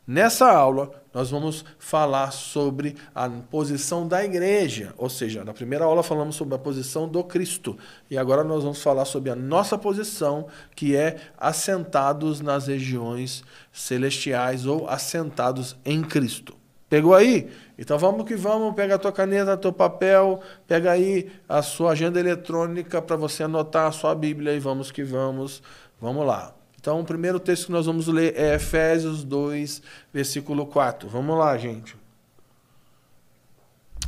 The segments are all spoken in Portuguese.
Nessa aula, nós vamos falar sobre a posição da igreja, ou seja, na primeira aula falamos sobre a posição do Cristo, e agora nós vamos falar sobre a nossa posição, que é assentados nas regiões celestiais ou assentados em Cristo. Pegou aí? Então vamos que vamos, pega a tua caneta, teu papel, pega aí a sua agenda eletrônica para você anotar a sua Bíblia e vamos que vamos. Vamos lá. Então o primeiro texto que nós vamos ler é Efésios 2, versículo 4. Vamos lá, gente.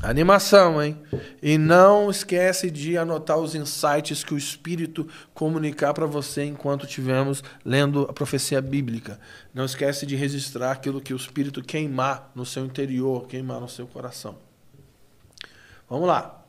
Animação, hein? E não esquece de anotar os insights que o Espírito comunicar para você enquanto estivermos lendo a profecia bíblica. Não esquece de registrar aquilo que o Espírito queimar no seu interior, queimar no seu coração. Vamos lá.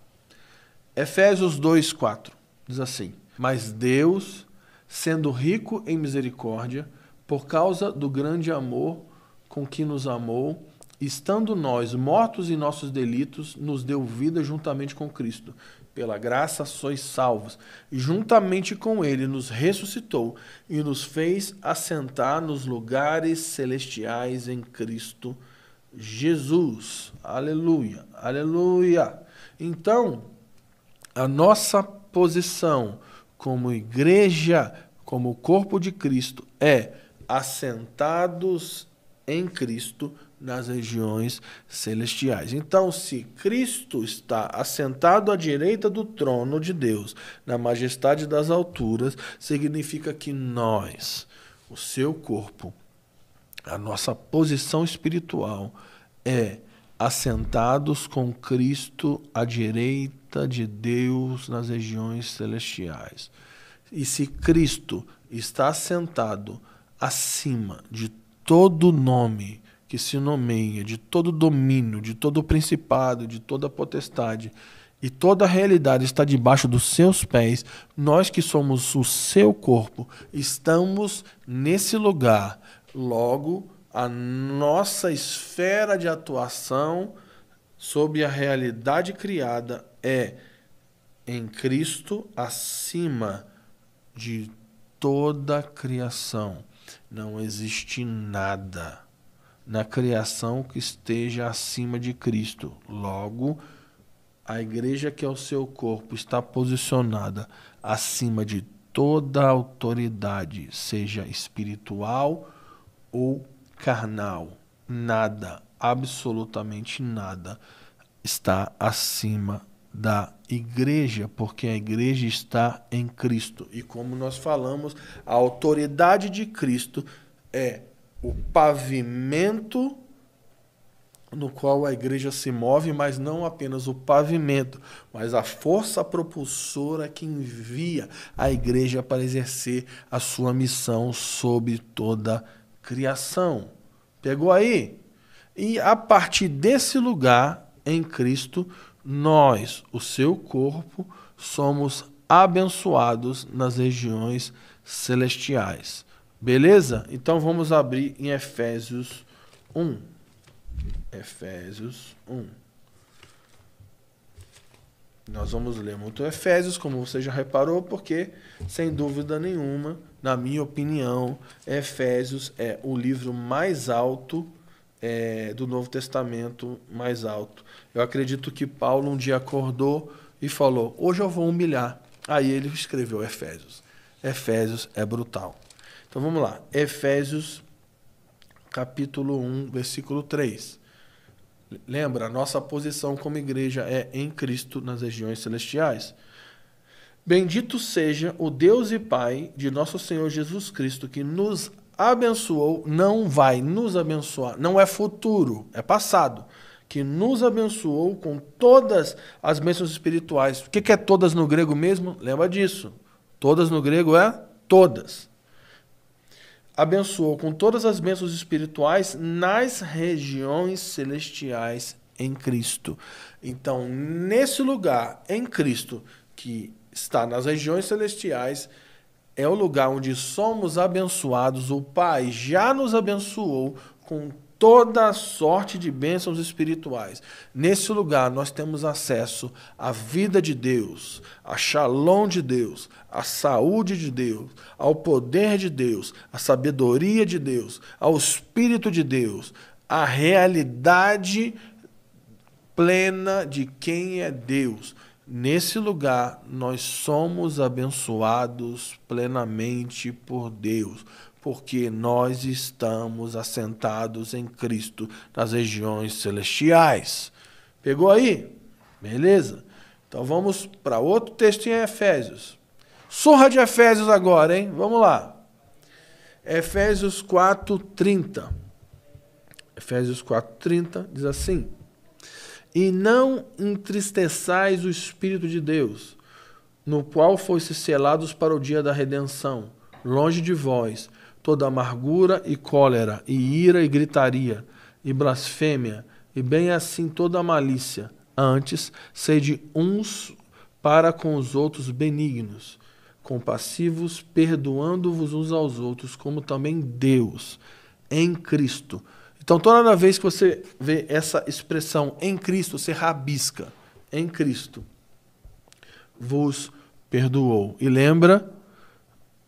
Efésios 2, 4. Diz assim: Mas Deus, sendo rico em misericórdia, por causa do grande amor com que nos amou, estando nós mortos em nossos delitos, nos deu vida juntamente com Cristo. Pela graça sois salvos. E juntamente com Ele nos ressuscitou e nos fez assentar nos lugares celestiais em Cristo Jesus. Aleluia, aleluia. Então, a nossa posição como igreja, como corpo de Cristo, é assentados em Cristo nas regiões celestiais. Então, se Cristo está assentado à direita do trono de Deus, na majestade das alturas, significa que nós, o seu corpo, a nossa posição espiritual é assentados com Cristo à direita de Deus nas regiões celestiais. E se Cristo está assentado acima de todo nome que se nomeia, de todo domínio, de todo principado, de toda potestade, e toda a realidade está debaixo dos seus pés, nós que somos o seu corpo, estamos nesse lugar. Logo, a nossa esfera de atuação sob a realidade criada é em Cristo acima de toda a criação. Não existe nada na criação que esteja acima de Cristo. Logo, a igreja que é o seu corpo está posicionada acima de toda autoridade, seja espiritual ou carnal. Nada, absolutamente nada, está acima da igreja, porque a igreja está em Cristo. E como nós falamos, a autoridade de Cristo é o pavimento no qual a igreja se move, mas não apenas o pavimento, mas a força propulsora que envia a igreja para exercer a sua missão sobre toda a criação. Pegou aí? E a partir desse lugar, em Cristo, nós, o seu corpo, somos abençoados nas regiões celestiais. Beleza? Então vamos abrir em Efésios 1. Efésios 1. Nós vamos ler muito Efésios, como você já reparou, porque, sem dúvida nenhuma, na minha opinião, Efésios é o livro mais alto do Novo Testamento, mais alto. Eu acredito que Paulo um dia acordou e falou: hoje eu vou humilhar. Aí ele escreveu Efésios. Efésios é brutal. Então vamos lá, Efésios capítulo 1, versículo 3. Lembra, a nossa posição como igreja é em Cristo nas regiões celestiais. Bendito seja o Deus e Pai de nosso Senhor Jesus Cristo, que nos abençoou, não vai nos abençoar, não é futuro, é passado, que nos abençoou com todas as bênçãos espirituais. O que é todas no grego mesmo? Lembra disso. Todas no grego é todas. Abençoou com todas as bênçãos espirituais nas regiões celestiais em Cristo. Então, nesse lugar, em Cristo, que está nas regiões celestiais, é o lugar onde somos abençoados. O Pai já nos abençoou com toda sorte de bênçãos espirituais. Nesse lugar nós temos acesso à vida de Deus, a shalom de Deus, à saúde de Deus, ao poder de Deus, à sabedoria de Deus, ao Espírito de Deus, à realidade plena de quem é Deus. Nesse lugar, nós somos abençoados plenamente por Deus, porque nós estamos assentados em Cristo nas regiões celestiais. Pegou aí? Beleza? Então vamos para outro texto em Efésios. Surra de Efésios agora, hein? Vamos lá. Efésios 4:30. Efésios 4:30 diz assim: E não entristeçais o Espírito de Deus, no qual fostes selados para o dia da redenção. Longe de vós toda amargura e cólera, e ira e gritaria, e blasfêmia, e bem assim toda malícia. Antes, sede uns para com os outros benignos, compassivos, perdoando-vos uns aos outros, como também Deus, em Cristo. Então, toda vez que você vê essa expressão em Cristo, você rabisca. Em Cristo vos perdoou. E lembra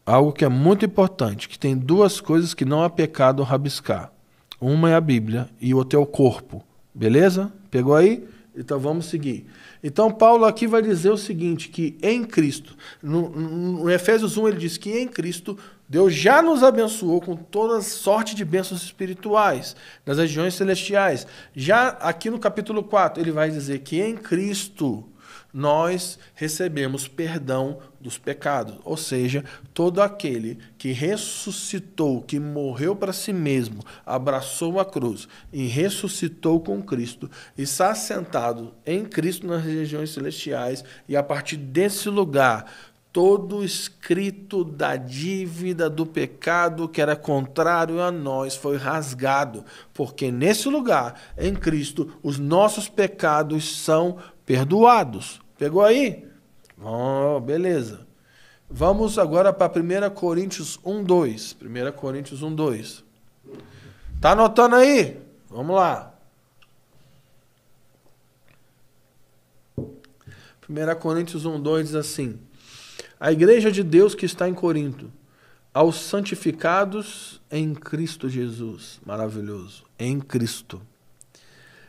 algo que é muito importante, que tem duas coisas que não há pecado rabiscar. Uma é a Bíblia e outra é o corpo. Beleza? Pegou aí? Então vamos seguir. Então Paulo aqui vai dizer o seguinte, que em Cristo, no Efésios 1 ele diz que em Cristo Deus já nos abençoou com toda sorte de bênçãos espirituais nas regiões celestiais. Já aqui no capítulo 4 ele vai dizer que em Cristo nós recebemos perdão dos pecados. Ou seja, todo aquele que ressuscitou, que morreu para si mesmo, abraçou a cruz e ressuscitou com Cristo, está assentado em Cristo nas regiões celestiais, e a partir desse lugar, todo escrito da dívida do pecado que era contrário a nós foi rasgado, porque nesse lugar, em Cristo, os nossos pecados são perdoados. Pegou aí? Oh, beleza. Vamos agora para 1 Coríntios 1:2. 1 Coríntios 1:2. Tá anotando aí? Vamos lá. 1 Coríntios 1:2 diz assim: A igreja de Deus que está em Corinto, aos santificados em Cristo Jesus, maravilhoso, em Cristo,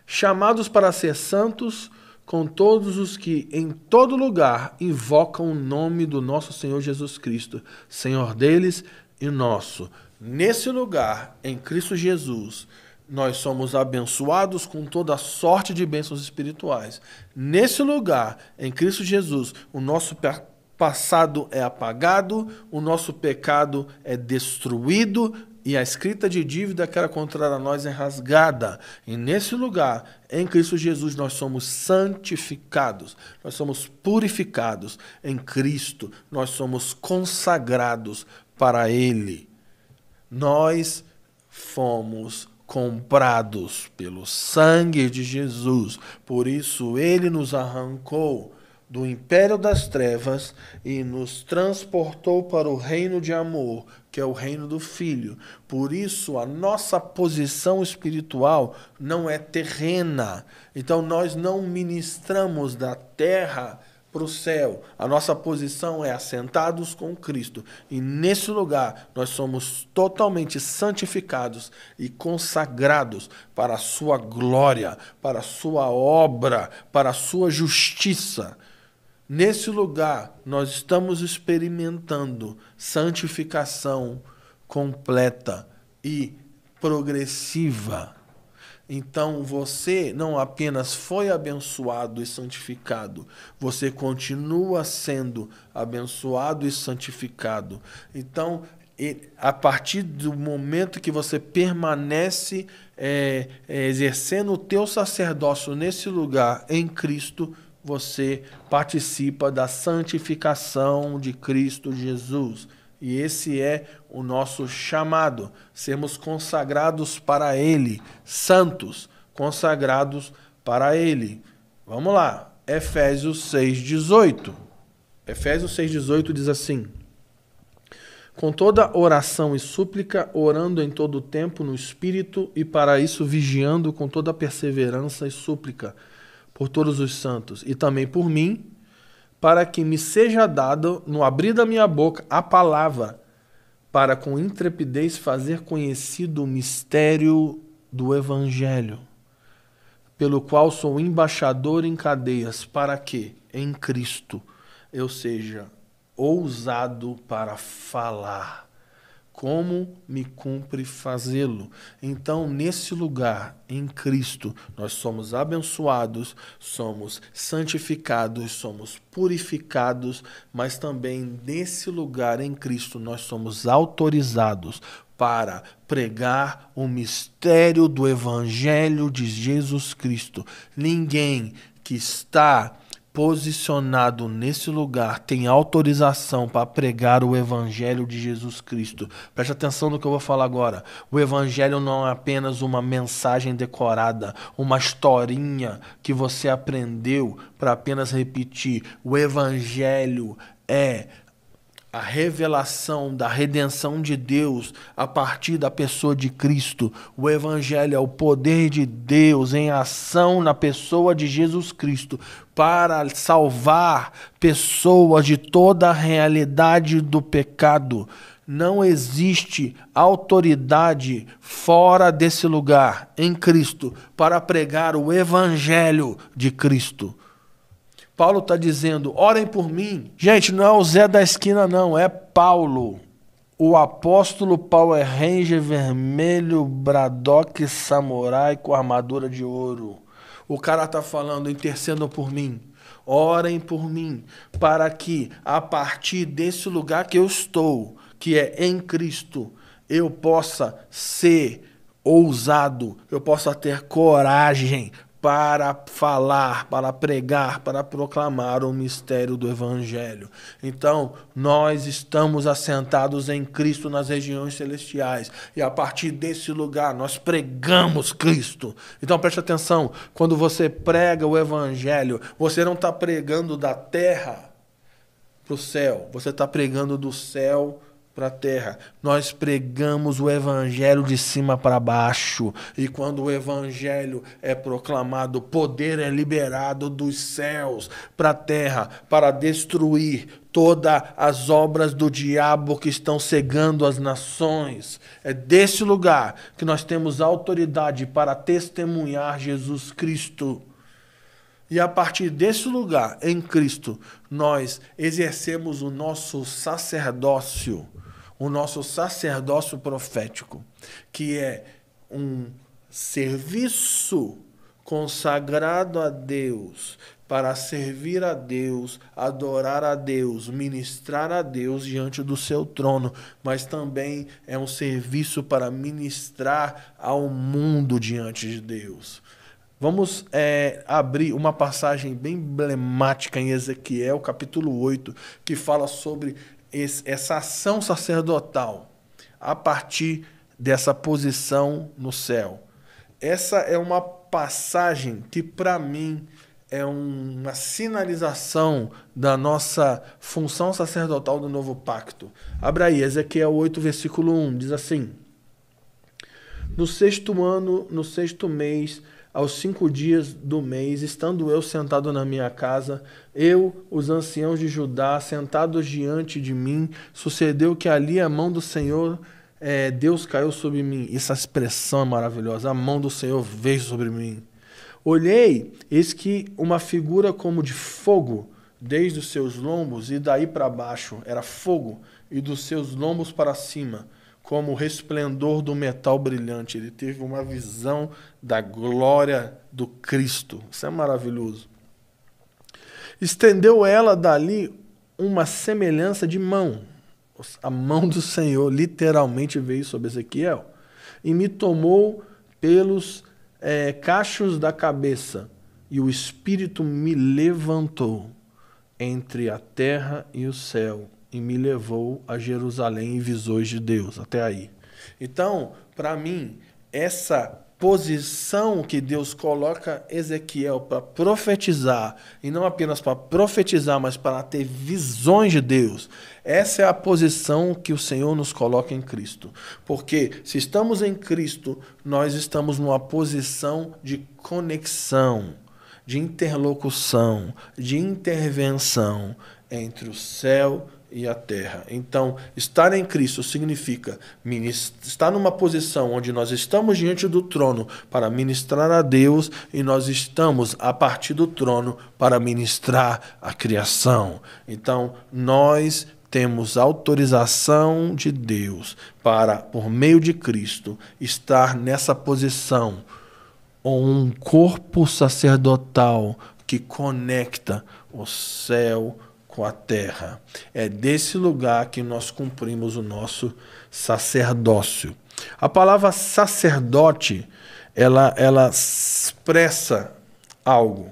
chamados para ser santos, com todos os que em todo lugar invocam o nome do nosso Senhor Jesus Cristo, Senhor deles e nosso. Nesse lugar, em Cristo Jesus, nós somos abençoados com toda sorte de bênçãos espirituais. Nesse lugar, em Cristo Jesus, o nosso passado é apagado, o nosso pecado é destruído e a escrita de dívida que era contrária a nós é rasgada. E nesse lugar, em Cristo Jesus, nós somos santificados, nós somos purificados em Cristo, nós somos consagrados para Ele. Nós fomos comprados pelo sangue de Jesus, por isso Ele nos arrancou do império das trevas e nos transportou para o reino de amor, que é o reino do Filho. Por isso, a nossa posição espiritual não é terrena. Então, nós não ministramos da terra para o céu. A nossa posição é assentados com Cristo. E nesse lugar, nós somos totalmente santificados e consagrados para a sua glória, para a sua obra, para a sua justiça. Nesse lugar, nós estamos experimentando santificação completa e progressiva. Então, você não apenas foi abençoado e santificado, você continua sendo abençoado e santificado. Então, a partir do momento que você permanece exercendo o teu sacerdócio nesse lugar, em Cristo, você participa da santificação de Cristo Jesus. E esse é o nosso chamado, sermos consagrados para Ele, santos, consagrados para Ele. Vamos lá, Efésios 6:18. Efésios 6:18 diz assim: com toda oração e súplica, orando em todo o tempo no Espírito, e para isso vigiando com toda perseverança e súplica por todos os santos, e também por mim, para que me seja dado, no abrir da minha boca, a palavra, para com intrepidez fazer conhecido o mistério do Evangelho, pelo qual sou embaixador em cadeias, para que, em Cristo, eu seja ousado para falar, como me cumpre fazê-lo. Então, nesse lugar, em Cristo, nós somos abençoados, somos santificados, somos purificados, mas também nesse lugar, em Cristo, nós somos autorizados para pregar o mistério do Evangelho de Jesus Cristo. Ninguém que está posicionado nesse lugar tem autorização para pregar o Evangelho de Jesus Cristo. Preste atenção no que eu vou falar agora. O Evangelho não é apenas uma mensagem decorada, uma historinha que você aprendeu para apenas repetir. O Evangelho é a revelação da redenção de Deus a partir da pessoa de Cristo. O Evangelho é o poder de Deus em ação na pessoa de Jesus Cristo para salvar pessoas de toda a realidade do pecado. Não existe autoridade fora desse lugar, em Cristo, para pregar o Evangelho de Cristo. Paulo está dizendo, orem por mim. Gente, não é o Zé da esquina não, é Paulo. O apóstolo Power Ranger vermelho, Braddock Samurai com armadura de ouro. O cara está falando, intercedam por mim. Orem por mim, para que a partir desse lugar que eu estou, que é em Cristo, eu possa ser ousado, eu possa ter coragem para falar, para pregar, para proclamar o mistério do Evangelho. Então, nós estamos assentados em Cristo nas regiões celestiais, e a partir desse lugar nós pregamos Cristo. Então preste atenção, quando você prega o Evangelho, você não está pregando da terra para o céu, você está pregando do céu para a terra. Nós pregamos o Evangelho de cima para baixo, e quando o Evangelho é proclamado, o poder é liberado dos céus para a terra para destruir todas as obras do diabo que estão cegando as nações. É desse lugar que nós temos autoridade para testemunhar Jesus Cristo. E a partir desse lugar, em Cristo, nós exercemos o nosso sacerdócio profético, que é um serviço consagrado a Deus, para servir a Deus, adorar a Deus, ministrar a Deus diante do seu trono, mas também é um serviço para ministrar ao mundo diante de Deus. Vamos abrir uma passagem bem emblemática em Ezequiel, capítulo 8, que fala sobre essa ação sacerdotal a partir dessa posição no céu. Essa é uma passagem que, para mim, é uma sinalização da nossa função sacerdotal do novo pacto. Abra aí, Ezequiel 8, versículo 1, diz assim: No 6º ano, no 6º mês, aos 5 dias do mês, estando eu sentado na minha casa, eu, os anciãos de Judá, sentados diante de mim, sucedeu que ali a mão do Senhor, Deus caiu sobre mim. Essa expressão é maravilhosa, a mão do Senhor veio sobre mim. Olhei, eis que uma figura como de fogo, desde os seus lombos e daí para baixo, era fogo, e dos seus lombos para cima, como o resplendor do metal brilhante. Ele teve uma visão da glória do Cristo. Isso é maravilhoso. Estendeu ela dali uma semelhança de mão. A mão do Senhor literalmente veio sobre Ezequiel e me tomou pelos cachos da cabeça, e o Espírito me levantou entre a terra e o céu, e me levou a Jerusalém em visões de Deus. Até aí. Então, para mim, essa posição que Deus coloca Ezequiel para profetizar, e não apenas para profetizar, mas para ter visões de Deus. Essa é a posição que o Senhor nos coloca em Cristo. Porque se estamos em Cristo, nós estamos numa posição de conexão, de interlocução, de intervenção entre o céu e a terra. Então, estar em Cristo significa estar numa posição onde nós estamos diante do trono para ministrar a Deus e nós estamos a partir do trono para ministrar a criação. Então, nós temos autorização de Deus para, por meio de Cristo, estar nessa posição, ou um corpo sacerdotal que conecta o céu com a terra. É desse lugar que nós cumprimos o nosso sacerdócio. A palavra sacerdote, ela expressa algo.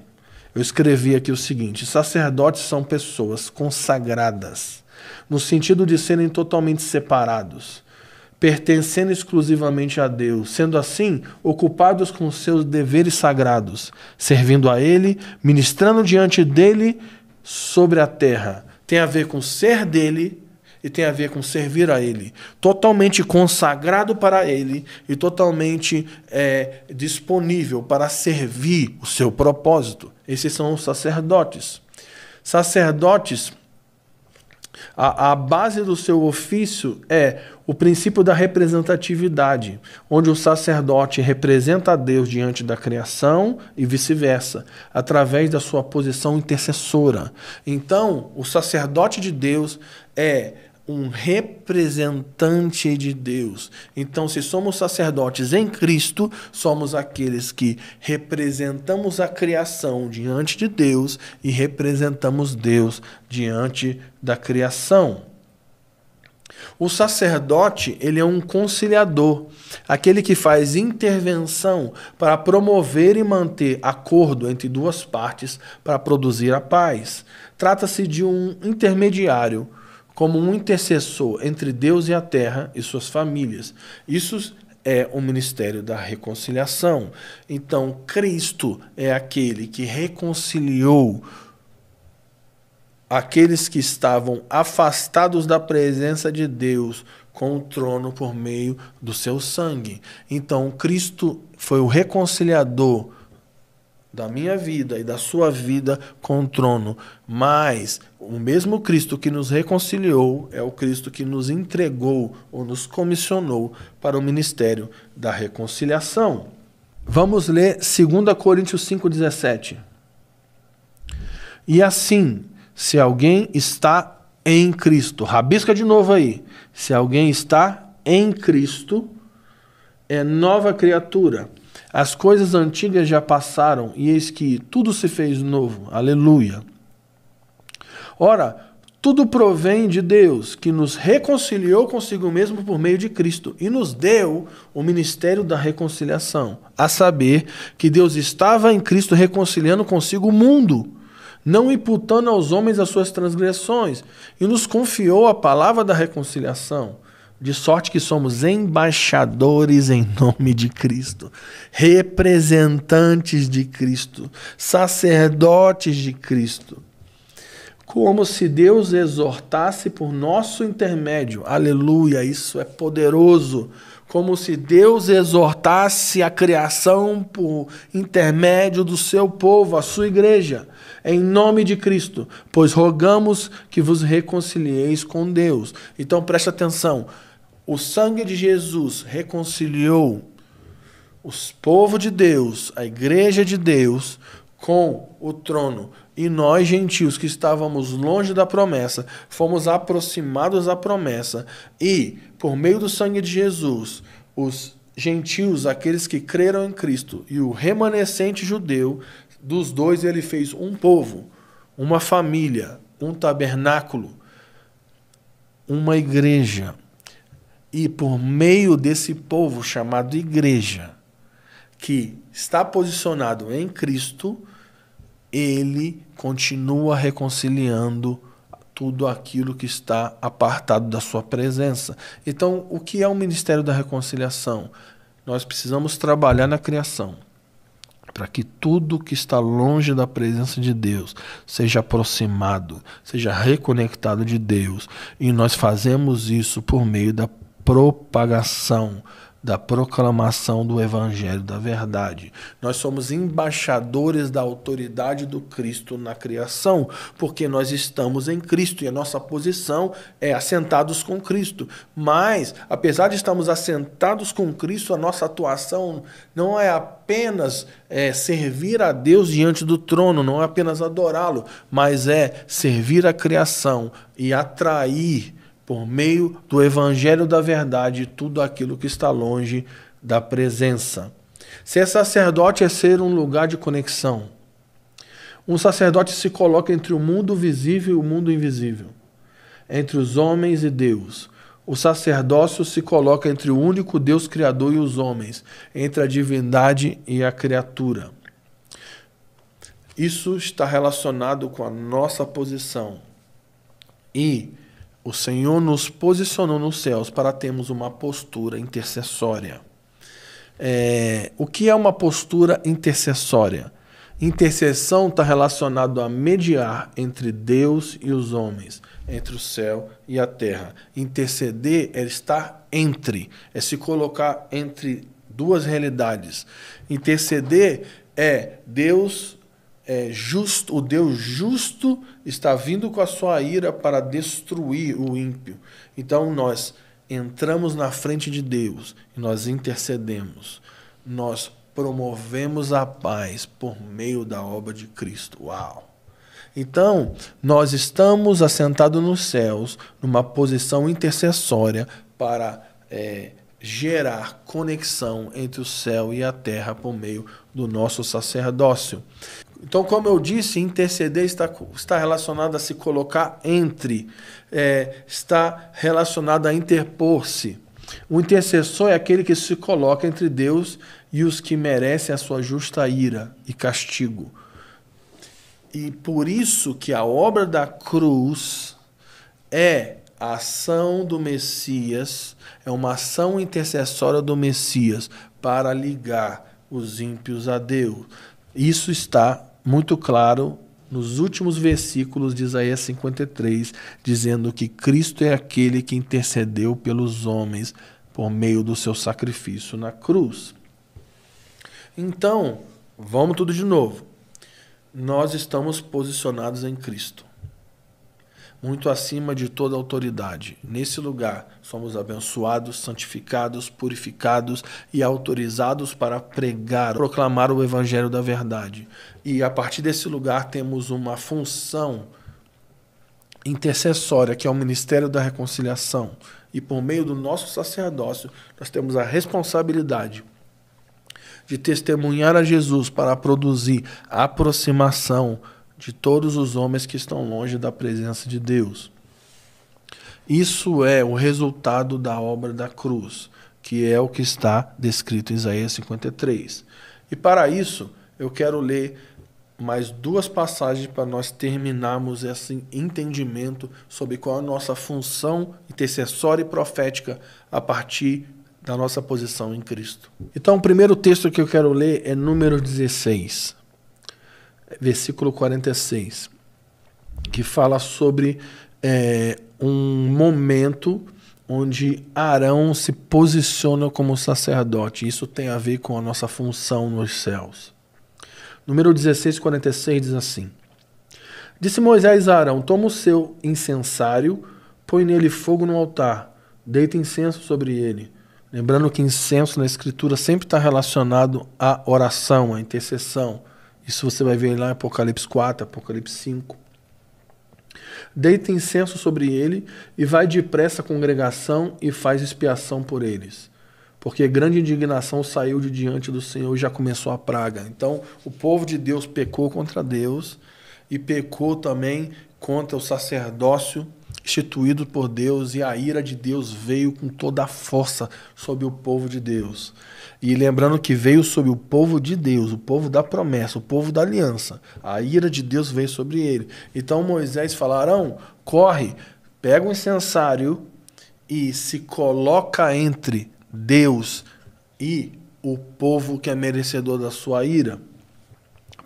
Eu escrevi aqui o seguinte: sacerdotes são pessoas consagradas, no sentido de serem totalmente separados, pertencendo exclusivamente a Deus, sendo assim, ocupados com seus deveres sagrados, servindo a Ele, ministrando diante dEle sobre a terra. Tem a ver com ser dEle e tem a ver com servir a Ele. Totalmente consagrado para Ele e totalmente disponível para servir o seu propósito. Esses são os sacerdotes. Sacerdotes, a base do seu ofício é o princípio da representatividade, onde o sacerdote representa a Deus diante da criação e vice-versa, através da sua posição intercessora. Então, o sacerdote de Deus é um representante de Deus. Então, se somos sacerdotes em Cristo, somos aqueles que representamos a criação diante de Deus e representamos Deus diante da criação. O sacerdote, ele é um conciliador, aquele que faz intervenção para promover e manter acordo entre duas partes para produzir a paz. Trata-se de um intermediário, como um intercessor entre Deus e a terra e suas famílias. Isso é o ministério da reconciliação. Então, Cristo é aquele que reconciliou aqueles que estavam afastados da presença de Deus com o trono por meio do seu sangue. Então, Cristo foi o reconciliador da minha vida e da sua vida com o trono. Mas o mesmo Cristo que nos reconciliou é o Cristo que nos entregou ou nos comissionou para o ministério da reconciliação. Vamos ler 2 Coríntios 5,17. E assim, se alguém está em Cristo, rabisca de novo aí, se alguém está em Cristo, é nova criatura. As coisas antigas já passaram, e eis que tudo se fez novo. Aleluia. Ora, tudo provém de Deus, que nos reconciliou consigo mesmo por meio de Cristo, e nos deu o ministério da reconciliação, a saber, que Deus estava em Cristo reconciliando consigo o mundo, não imputando aos homens as suas transgressões, e nos confiou a palavra da reconciliação, de sorte que somos embaixadores em nome de Cristo, representantes de Cristo, sacerdotes de Cristo, como se Deus exortasse por nosso intermédio. Aleluia, isso é poderoso. Como se Deus exortasse a criação por intermédio do seu povo, a sua igreja, em nome de Cristo, pois rogamos que vos reconcilieis com Deus. Então preste atenção, o sangue de Jesus reconciliou o povo de Deus, a igreja de Deus, com o trono. E nós, gentios, que estávamos longe da promessa, fomos aproximados da promessa. E, por meio do sangue de Jesus, os gentios, aqueles que creram em Cristo, e o remanescente judeu, dos dois ele fez um povo, uma família, um tabernáculo, uma igreja. E por meio desse povo chamado igreja, que está posicionado em Cristo, ele continua reconciliando tudo aquilo que está apartado da sua presença. Então, o que é o ministério da reconciliação? nós precisamos trabalhar na criação, para que tudo que está longe da presença de Deus seja aproximado, seja reconectado de Deus. E nós fazemos isso por meio da propagação, da proclamação do Evangelho da verdade. Nós somos embaixadores da autoridade do Cristo na criação, porque nós estamos em Cristo e a nossa posição é assentados com Cristo. Mas, apesar de estarmos assentados com Cristo, a nossa atuação não é apenas servir a Deus diante do trono, não é apenas adorá-lo, mas é servir a criação e atrair por meio do Evangelho da verdade, tudo aquilo que está longe da presença. Ser sacerdote é ser um lugar de conexão. Um sacerdote se coloca entre o mundo visível e o mundo invisível, entre os homens e Deus. O sacerdócio se coloca entre o único Deus Criador e os homens, entre a divindade e a criatura. Isso está relacionado com a nossa posição. E o Senhor nos posicionou nos céus para termos uma postura intercessória. O que é uma postura intercessória? Intercessão está relacionado a mediar entre Deus e os homens, entre o céu e a terra. Interceder é estar entre, é se colocar entre duas realidades. Interceder é Deus justo, o Deus justo está vindo com a sua ira para destruir o ímpio. Então nós entramos na frente de Deus e nós intercedemos. Nós promovemos a paz por meio da obra de Cristo. Uau! Então, nós estamos assentados nos céus numa posição intercessória para gerar conexão entre o céu e a terra por meio do nosso sacerdócio. Então, como eu disse, interceder está relacionado a se colocar entre, está relacionado a interpor-se. O intercessor é aquele que se coloca entre Deus e os que merecem a sua justa ira e castigo. E por isso que a obra da cruz é a ação do Messias, é uma ação intercessória do Messias para ligar os ímpios a Deus. Isso está muito claro nos últimos versículos de Isaías 53, dizendo que Cristo é aquele que intercedeu pelos homens por meio do seu sacrifício na cruz. Então, vamos tudo de novo. Nós estamos posicionados em Cristo, muito acima de toda autoridade. Nesse lugar, somos abençoados, santificados, purificados e autorizados para pregar, proclamar o Evangelho da verdade. E a partir desse lugar temos uma função intercessória, que é o ministério da reconciliação. E por meio do nosso sacerdócio, nós temos a responsabilidade de testemunhar a Jesus para produzir a aproximação de todos os homens que estão longe da presença de Deus. Isso é o resultado da obra da cruz, que é o que está descrito em Isaías 53. E para isso, eu quero ler mais duas passagens para nós terminarmos esse entendimento sobre qual é a nossa função intercessória e profética a partir da nossa posição em Cristo. Então, o primeiro texto que eu quero ler é Números 16, versículo 46, que fala sobre um momento onde Arão se posiciona como sacerdote. Isso tem a ver com a nossa função nos céus. Número 16, 46 diz assim: Disse Moisés a Arão: Toma o seu incensário, põe nele fogo no altar, deita incenso sobre ele. Lembrando que incenso na Escritura sempre está relacionado à oração, à intercessão. Isso você vai ver lá em Apocalipse 4, Apocalipse 5. Deita incenso sobre ele e vai depressa à congregação e faz expiação por eles. Porque grande indignação saiu de diante do Senhor e já começou a praga. Então, o povo de Deus pecou contra Deus e pecou também contra o sacerdócio instituído por Deus, e a ira de Deus veio com toda a força sobre o povo de Deus. E lembrando que veio sobre o povo de Deus, o povo da promessa, o povo da aliança. A ira de Deus veio sobre ele. Então Moisés fala: Arão, corre, pega o incensário e se coloca entre Deus e o povo que é merecedor da sua ira?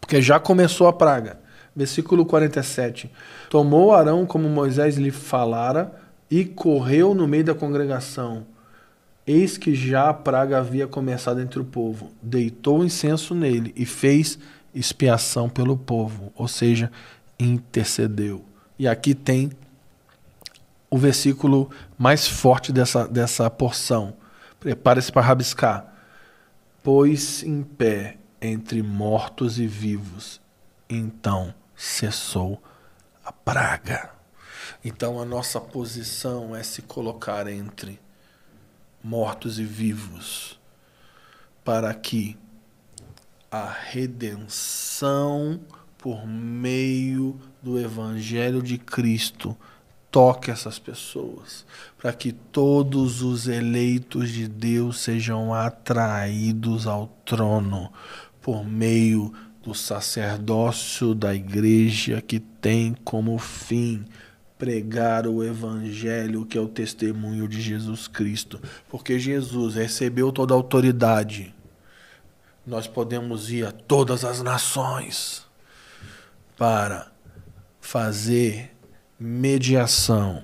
Porque já começou a praga. Versículo 47. Tomou Arão como Moisés lhe falara e correu no meio da congregação. Eis que já a praga havia começado entre o povo. Deitou incenso nele e fez expiação pelo povo, ou seja, intercedeu. E aqui tem o versículo mais forte dessa porção. Prepare-se para rabiscar. Pôs em pé entre mortos e vivos. Então cessou a praga. Então a nossa posição é se colocar entre mortos e vivos, para que a redenção por meio do Evangelho de Cristo toque essas pessoas, para que todos os eleitos de Deus sejam atraídos ao trono por meio do sacerdócio da igreja, que tem como fim pregar o Evangelho, que é o testemunho de Jesus Cristo. Porque Jesus recebeu toda a autoridade. Nós podemos ir a todas as nações para fazer mediação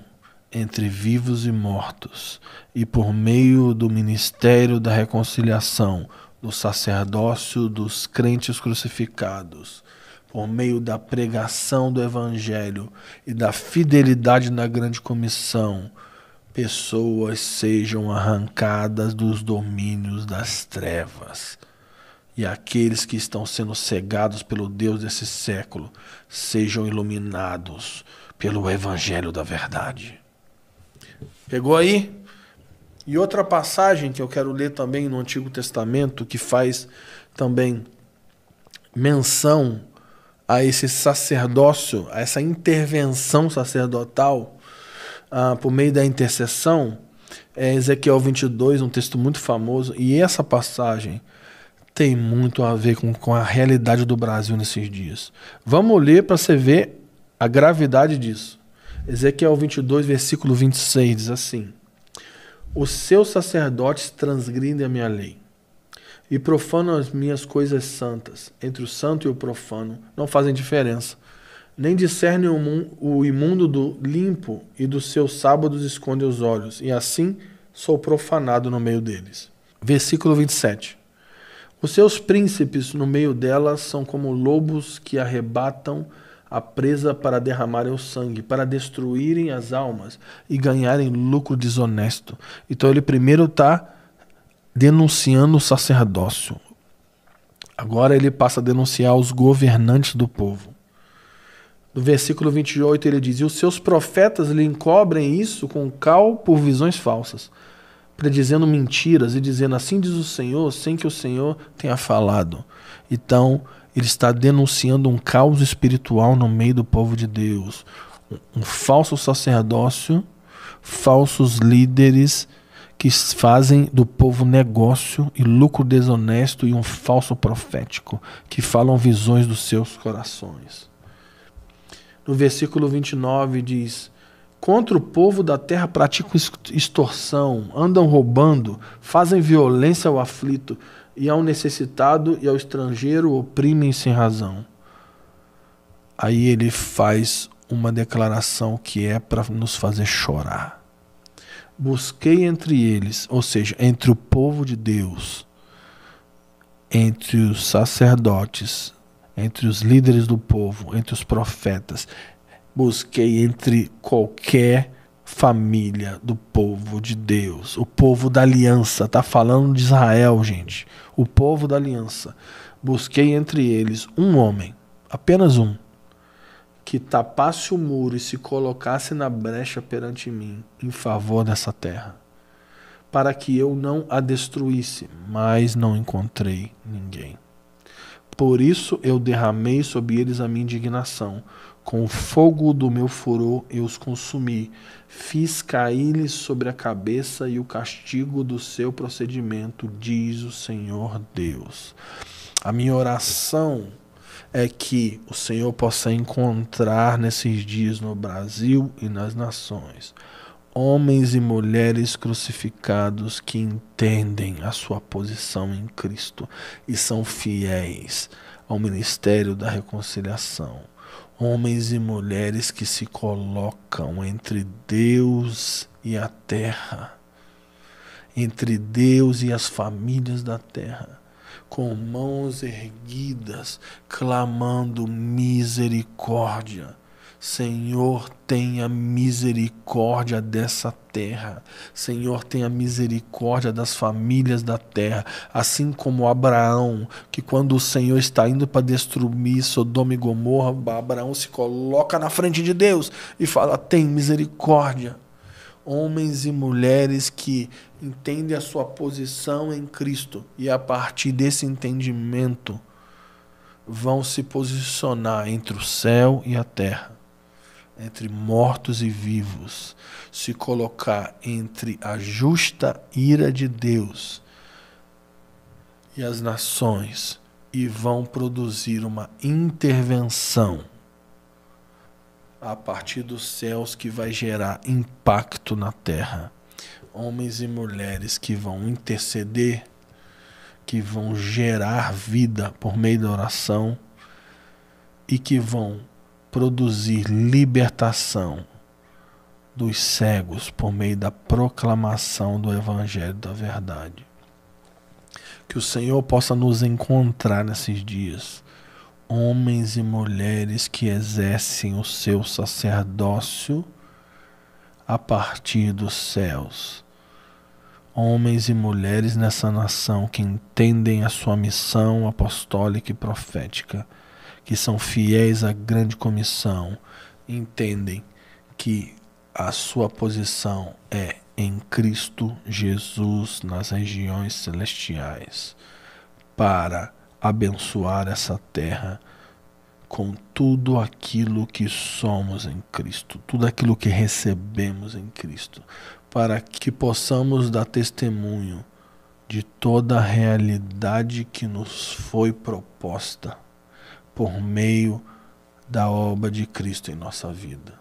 entre vivos e mortos, e por meio do ministério da reconciliação, do sacerdócio dos crentes crucificados, por meio da pregação do Evangelho e da fidelidade na grande comissão, pessoas sejam arrancadas dos domínios das trevas. E aqueles que estão sendo cegados pelo Deus desse século sejam iluminados pelo Evangelho da verdade. Pegou aí? E outra passagem que eu quero ler também no Antigo Testamento, que faz também menção a esse sacerdócio, a essa intervenção sacerdotal por meio da intercessão, é Ezequiel 22, um texto muito famoso, e essa passagem tem muito a ver com a realidade do Brasil nesses dias. Vamos ler para você ver a gravidade disso. Ezequiel 22, versículo 26, diz assim: os seus sacerdotes transgridem a minha lei e profanam as minhas coisas santas. Entre o santo e o profano não fazem diferença, nem discernem o imundo do limpo, e dos seus sábados escondem os olhos, e assim sou profanado no meio deles. Versículo 27. Os seus príncipes no meio delas são como lobos que arrebatam a presa para derramarem o sangue, para destruírem as almas e ganharem lucro desonesto. Então ele primeiro está denunciando o sacerdócio. Agora ele passa a denunciar os governantes do povo. No versículo 28 ele diz: e os seus profetas lhe encobrem isso com cal por visões falsas, predizendo mentiras e dizendo assim diz o Senhor, sem que o Senhor tenha falado. Então ele está denunciando um caos espiritual no meio do povo de Deus, um falso sacerdócio, falsos líderes que fazem do povo negócio e lucro desonesto, e um falso profético que falam visões dos seus corações. No versículo 29 diz: contra o povo da terra praticam extorsão, andam roubando, fazem violência ao aflito, e ao necessitado e ao estrangeiro oprimem sem razão. Aí ele faz uma declaração que é para nos fazer chorar. Busquei entre eles, ou seja, entre o povo de Deus, entre os sacerdotes, entre os líderes do povo, entre os profetas, busquei entre qualquer família do povo de Deus, o povo da aliança, está falando de Israel, gente, o povo da aliança. Busquei entre eles um homem, apenas um, que tapasse o muro e se colocasse na brecha perante mim, em favor dessa terra, para que eu não a destruísse, mas não encontrei ninguém. Por isso eu derramei sobre eles a minha indignação, com o fogo do meu furor eu os consumi, fiz cair-lhes sobre a cabeça e o castigo do seu procedimento, diz o Senhor Deus. A minha oração é que o Senhor possa encontrar nesses dias no Brasil e nas nações Homens e mulheres crucificados que entendem a sua posição em Cristo e são fiéis ao ministério da reconciliação. Homens e mulheres que se colocam entre Deus e a terra, entre Deus e as famílias da terra, com mãos erguidas, clamando misericórdia. Senhor, tenha misericórdia dessa terra. Senhor, tenha misericórdia das famílias da terra. Assim como Abraão, que quando o Senhor está indo para destruir Sodoma e Gomorra, Abraão se coloca na frente de Deus e fala: tem misericórdia. Homens e mulheres que entendem a sua posição em Cristo e a partir desse entendimento vão se posicionar entre o céu e a terra, entre mortos e vivos, se colocar entre a justa ira de Deus e as nações e vão produzir uma intervenção a partir dos céus que vai gerar impacto na terra. Homens e mulheres que vão interceder, que vão gerar vida por meio da oração e que vão produzir libertação dos cegos por meio da proclamação do Evangelho da verdade. Que o Senhor possa nos encontrar nesses dias, homens e mulheres que exercem o seu sacerdócio a partir dos céus. Homens e mulheres nessa nação que entendem a sua missão apostólica e profética, que são fiéis à grande comissão, entendem que a sua posição é em Cristo Jesus nas regiões celestiais, para abençoar essa terra com tudo aquilo que somos em Cristo, tudo aquilo que recebemos em Cristo, para que possamos dar testemunho de toda a realidade que nos foi proposta por meio da obra de Cristo em nossa vida.